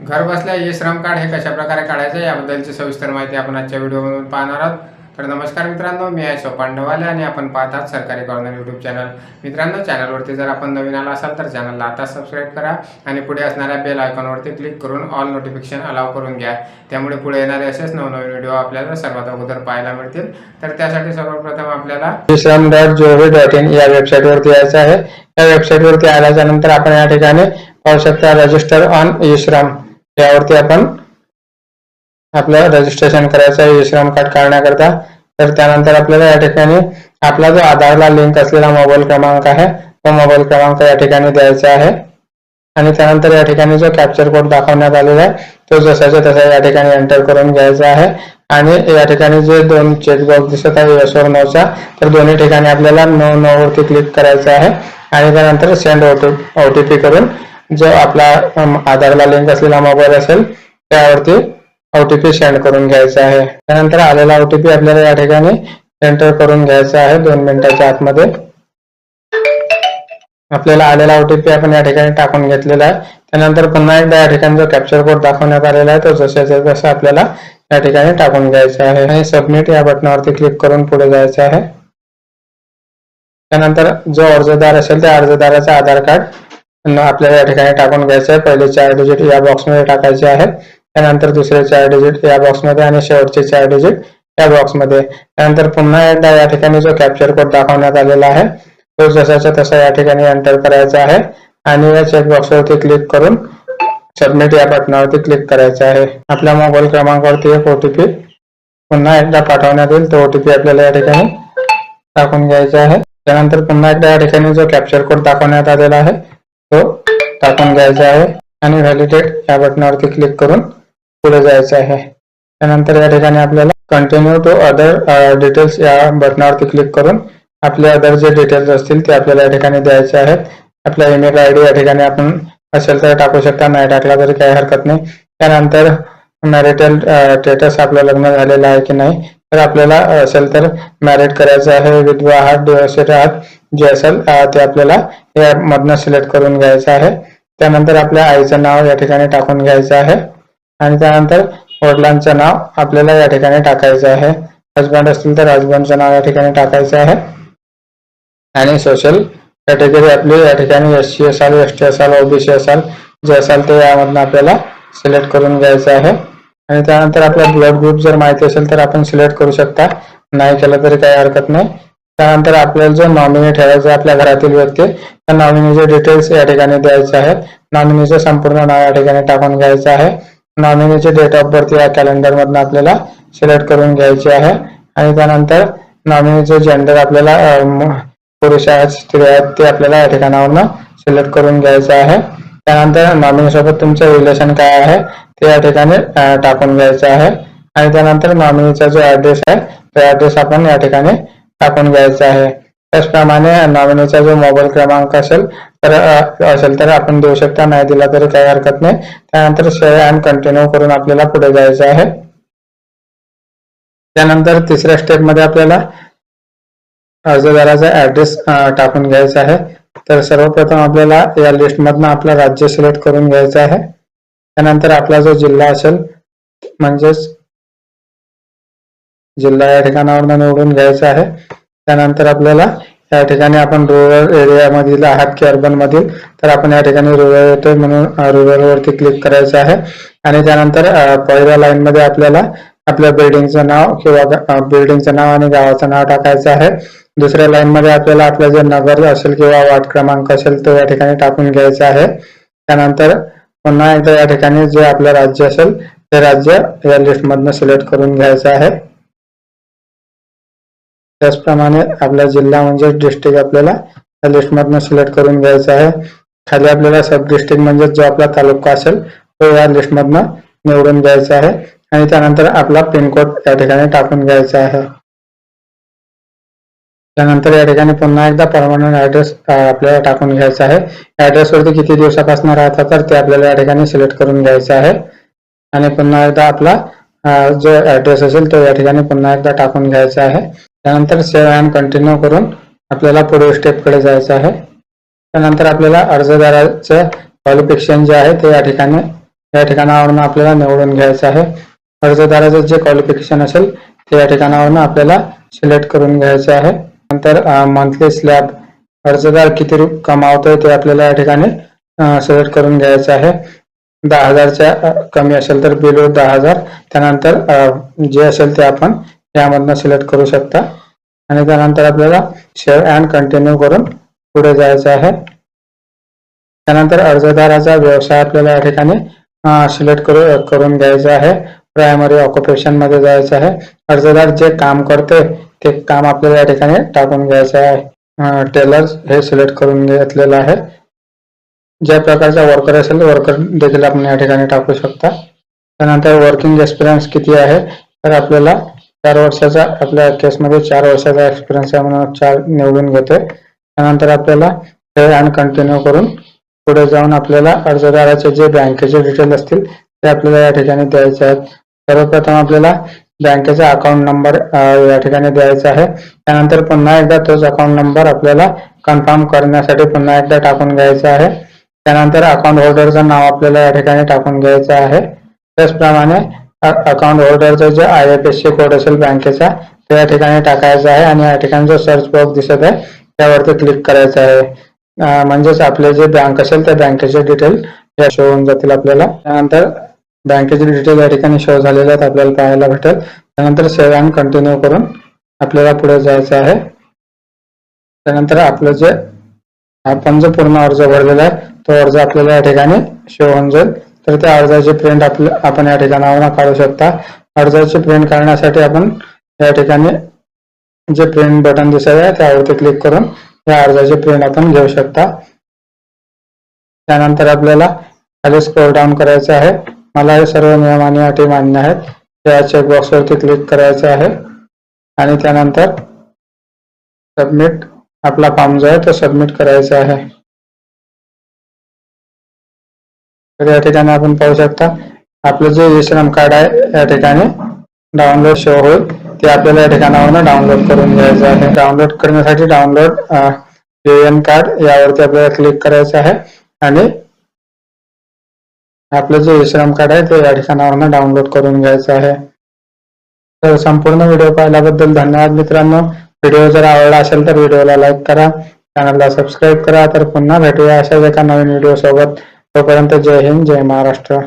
घर बसल्या ई श्रम कार्ड हे कशा प्रकारे काढायचं याबद्दलची सविस्तर माहिती आपण आजच्या व्हिडिओमधून पाहणार आहोत। तर नमस्कार मित्रांनो, मी आहे सोपान ढवाले आणि आपण पाहतात सरकारी कॉर्नर यूट्यूब चॅनल। मित्रांनो, चॅनलवरती जर आपण नवीन आला असाल तर चॅनलला आता सबस्क्राईब करा आणि पुढे असणाऱ्या बेल आयकॉनवरती क्लिक करून ऑल नोटिफिकेशन अलाउ करून घ्या। त्यामुळे पुढे येणारे असेच नवनवीन व्हिडिओ आपल्याला सर्वात अगोदर पाहायला मिळतील। तर त्यासाठी सर्वप्रथम आपल्याला ishram.gov.in या वेबसाईटवरती यायचं आहे। या वेबसाईटवरती आल्याच्या नंतर आपण या ठिकाणी पाहू शकता रजिस्टर ऑन ई-श्रम यावरती आपण आपलं रजिस्ट्रेशन करायचं आहे ई-श्रम कार्ड काढण्याकरता। तर त्यानंतर आपल्याला या ठिकाणी आपला जो आधारला लिंक असलेला मोबाईल क्रमांक आहे तो मोबाईल क्रमांक या ठिकाणी द्यायचा आहे आणि त्यानंतर या ठिकाणी जो कॅप्चर कोड दाखवण्यात आलेला आहे तो जसाच्या तसा या ठिकाणी एंटर करून घ्यायचा आहे आणि या ठिकाणी जे दोन चेकबॉक्स दिसत आहे यस और नोचा, तर दोन्ही ठिकाणी आपल्याला नो वरती क्लिक करायचं आहे आणि त्यानंतर सेंड ओटीपी करून जो आपला आधारला लिंक असलेला मोबाईल असेल त्यावरती ओटीपी सेंड करून घ्यायचा आहे। त्यानंतर आलेला ओटीपी आपल्याला या ठिकाणी एंटर करून घ्यायचा आहे 2 मिनिटाच्या आतमध्ये। आपल्याला आलेला ओटीपी आपण या ठिकाणी टाकून घेतलेला आहे। त्यानंतर पुन्हा एकदा या ठिकाणी जो कॅप्चर कोड दाखवण्यात आलेला आहे तो जशाच्या तसा आपल्याला या ठिकाणी टाकून घ्यायचा आहे आणि सबमिट या बटनावरती क्लिक करून पुढे जायचं आहे। त्यानंतर जो अर्जदार असेल त्या अर्जदाराचा आधार कार्ड आपल्याला या ठिकाणी टाकून घ्यायचं आहे। पहिले 4 डिजिट या बॉक्समध्ये टाकायचे आहेत, त्यानंतर दुसरे 4 डिजिट या बॉक्समध्ये आणि शेवटचे 4 डिजिट या बॉक्समध्ये। त्यानंतर पुन्हा एकदा या ठिकाणी जो कॅप्चर कोड दाखवण्यात आलेला आहे तो जसाच्या तसा या ठिकाणी एंटर करायचा आहे आणि या चेक बॉक्सवरती क्लिक करून सबमिट या बटनावरती क्लिक करायचं आहे। आपल्या मोबाईल क्रमांकावरती एक ओटीपी पुन्हा एकदा पाठवण्यात येईल, तो ओटीपी आपल्याला या ठिकाणी टाकून घ्यायचा आहे। त्यानंतर पुन्हा एकदा या ठिकाणी जो कॅप्चर कोड दाखवण्यात आलेला आहे तो टाकून घ्यायचा आहे आणि व्हॅलिडेट या बटनावरती क्लिक करून पुढे जायचं आहे। त्यानंतर या ठिकाणी आपल्याला कंटिन्यू टू अदर डिटेल्स या बटनावरती क्लिक करून आपले अदर जे डिटेल्स असतील ते आपल्याला या ठिकाणी द्यायचे आहेत। आपला ईमेल आयडी या ठिकाणी आपण असेल तर टाकू शकता, नाही टाकला तरी काही हरकत नाही। त्यानंतर मॅरिटल स्टेटस आपलं लग्न झालेलं आहे की नाही, तर आपल्याला असेल तर मॅरिड करायचं आहे, विधवा आहात, डिव्होर्सेड आहात, जे असेल ते आपल्याला यामधनं सिलेक्ट करून घ्यायचं आहे। त्यानंतर आपल्या आईचं नाव या ठिकाणी टाकून घ्यायचं आहे आणि त्यानंतर वडिलांचं नाव आपल्याला या ठिकाणी टाकायचं आहे। हजबंड असतील तर हजबंडचं नाव या ठिकाणी टाकायचं आहे आणि सोशल कॅटेगरी आपली या ठिकाणी SC असाल, ST असाल, OBC असाल, जे असाल ते यामधनं आपल्याला सिलेक्ट करून घ्यायचं आहे आणि त्यानंतर आपला ब्लड ग्रुप जर माहिती असेल तर आपण सिलेक्ट करू शकता, नाही केलं तरी काही हरकत नाही। त्यानंतर आपल्याला जो नॉमिनी ठेवायचा आपल्या घरातील व्यक्ती त्या नॉमिनीचे डिटेल्स या ठिकाणी द्यायचे आहेत। नॉमिनीचे संपूर्ण नाव या ठिकाणी टाकून घ्यायचं आहे। नॉमिनीचे डेट ऑफ बर्थ या कॅलेंडर मधून आपल्याला सिलेक्ट करून घ्यायचे आहे आणि त्यानंतर नॉमिनीचे जेंडर आपल्याला पुरुष आहेत स्त्री आहेत ते आपल्याला या ठिकाणावरून सिलेक्ट करून घ्यायचं आहे। त्यानंतर नॉमिनी सोबत तुमचं रिलेशन काय आहे ते या ठिकाणी टाकून घ्यायचं आहे आणि त्यानंतर नॉमिनीचा जो ऍड्रेस आहे तो ऍड्रेस आपण या ठिकाणी टाकून घ्यायचा आहे। त्याचप्रमाणे नॉमिनीचा जो मोबाईल क्रमांक असेल तर आपण देऊ शकता, नाही दिला तरी काही हरकत नाही। त्यानंतर सेव्ह अँड कंटिन्यू करून आपल्याला पुढे जायचं आहे। त्यानंतर तिसऱ्या स्टेप मध्ये आपल्याला अर्जदाराचा ऍड्रेस टाकून घ्यायचा आहे। तर सर्वप्रथम आपल्याला या लिस्ट मधनं आपला राज्य सिलेक्ट करून घ्यायचं आहे। त्यानंतर आपला जो जिल्हा असेल म्हणजेच जिल्हा या ठिकाणावर निवडून घ्यायचा आहे। त्यानंतर आपल्याला या ठिकाणी आपण रुरल एरिया मधील आहात की अर्बन मधील, तर आपण या ठिकाणी रुरल येतोय म्हणून रुरल वरती क्लिक करायचं आहे आणि त्यानंतर पहिल्या लाईन मध्ये आपल्याला आपल्या बिल्डिंगचं नाव किंवा बिल्डिंगचं नाव आणि गावाचं नाव टाकायचं आहे। दुसऱ्या लाईन मध्ये आपल्याला आपलं जे नगर असेल किंवा वार्ड क्रमांक असेल तो या ठिकाणी टाकून घ्यायचा आहे। त्यानंतर पुन्हा एकदा या ठिकाणी जे आपलं राज्य असेल ते राज्य या लिस्ट मधनं सिलेक्ट करून घ्यायचं आहे। त्याचप्रमाणे आपला जिल्हा म्हणजे डिस्ट्रिक्ट आपल्याला या लिस्ट मधनं सिलेक्ट करून घ्यायचा आहे। खाली आपल्याला सब डिस्ट्रिक्ट म्हणजे जो आपला तालुका असेल तो या लिस्ट मधनं निवडून घ्यायचा आहे आणि त्यानंतर आपला पिनकोड या ठिकाणी टाकून घ्यायचा आहे। त्यानंतर या ठिकाणी पुन्हा एकदा परमनंट ऍड्रेस आपल्याला टाकून घ्यायचा आहे। ऍड्रेस वरती किती दिवसापासून राहतात तर ते आपल्याला या ठिकाणी सिलेक्ट करून घ्यायचं आहे आणि पुन्हा एकदा आपला जो ऍड्रेस असेल तो या ठिकाणी पुन्हा एकदा टाकून घ्यायचा आहे। त्यानंतर सेव्ह अँड कंटिन्यू करून आपल्याला पुढील स्टेपकडे जायचं आहे। त्यानंतर आपल्याला अर्जदाराचं क्वालिफिकेशन जे आहे ते या ठिकाणी या ठिकाणावरून आपल्याला निवडून घ्यायचं आहे. अर्जदाराचं जे क्वालिफिकेशन असेल ते या ठिकाणावरून आपल्याला सिलेक्ट करून घ्यायचे आहे. नंतर मंथली स्लॅब, अर्जदार किती कमावतोय ते आपल्याला या ठिकाणी सिलेक्ट करून घ्यायचं आहे. 10,000च्या कमी असेल तर बिलो 10,000, त्यानंतर जे असेल ते आपण यामधनं सिलेक्ट करू शकता. आणि त्यानंतर आपल्याला शेअर अँड कंटिन्यू करून पुढे जायचं आहे. त्यानंतर अर्जदाराचा व्यवसाय आपल्याला या ठिकाणी सिलेक्ट करून घ्यायचा आहे. प्रायमरी ऑक्युपेशन मध्ये जायचं आहे. अर्जदार जे काम करते ते काम आपल्याला या ठिकाणी टाकून घ्यायचं आहे. टेलर्स हे सिलेक्ट करून घेतलेलं आहे. ज्या प्रकारचा वर्कर असेल वर्कर देखील आपण या ठिकाणी टाकू शकता. त्यानंतर वर्किंग एक्सपिरियन्स किती आहे, तर आपल्याला 4 वर्षाचा, आपल्या केसमध्ये 4 वर्षाचा एक्सपिरियन्स आहे म्हणून 4 निवडून घेतोय. त्यानंतर आपल्याला हे अँड कंटिन्यू करून पुढे जाऊन आपल्याला अर्जदाराचे जे बँकेचे डिटेल असतील ते आपल्याला या ठिकाणी द्यायचे आहेत. सर्वप्रथम आपल्याला बँकेचा अकाउंट नंबर या ठिकाणी द्यायचा आहे. त्यानंतर पुन्हा एकदा तोच अकाउंट नंबर आपल्याला कन्फर्म करण्यासाठी पुन्हा एकदा टाकून घ्यायचा आहे. त्यानंतर अकाउंट होल्डरचं नाव आपल्याला या ठिकाणी टाकून घ्यायचं आहे. त्याचप्रमाणे अकाउंट होल्डरचा जे IFSC कोड असेल बँकेचा ते या ठिकाणी टाकायचा आहे. आणि या ठिकाणी जो सर्च बॉक्स दिसत आहे त्यावरती क्लिक करायचं आहे. म्हणजेच आपले जे बँक असेल त्या बँकेचे डिटेल या शो होऊन जातील आपल्याला. त्यानंतर बँकेचे डिटेल या ठिकाणी शो झालेले आहेत आपल्याला पाहायला भेटेल. त्यानंतर सेव्ह अँड कंटिन्यू करून आपल्याला पुढे जायचं आहे. त्यानंतर आपलं जे आपण जो पूर्ण अर्ज भरलेला आहे तो अर्ज आपल्याला या ठिकाणी शो होऊन जाईल. तर त्या अर्जाची प्रिंट आपण या ठिकाणावरून काढू शकता. अर्जाची प्रिंट काढण्यासाठी आपण या ठिकाणी जे प्रिंट बटन दिसत आहे त्यावरती क्लिक करून या अर्जाची प्रिंट आपण घेऊ शकता. त्यानंतर आपल्याला खाली स्क्रोल डाऊन करायचं आहे. मला हे सर्व नियम आणि अटी मान्य आहेत. या चेकबॉक्स वरती क्लिक करायचं आहे आणि त्यानंतर सबमिट, आपला फॉर्म जो आहे तो सबमिट करायचा आहे. तर या ठिकाणी आपण पाहू शकता आपलं जे ई-श्रम कार्ड आहे या ठिकाणी डाउनलोड शो होईल. ते आपल्याला या ठिकाणावरून डाउनलोड करून घ्यायचं आहे. डाउनलोड करण्यासाठी डाउनलोड UN कार्ड यावरती आपल्याला क्लिक करायचं आहे आणि आपलं जे ई-श्रम कार्ड आहे ते या ठिकाणावरून डाउनलोड करून घ्यायचं आहे. तर संपूर्ण व्हिडिओ पाहिल्याबद्दल धन्यवाद मित्रांनो. व्हिडिओ जर आवडला असेल तर व्हिडिओला लाईक करा, चॅनलला सबस्क्राईब करा. तर पुन्हा भेटूया अशाच एका नवीन व्हिडिओ सोबत. तोपर्यंत जय हिंद, जय महाराष्ट्र.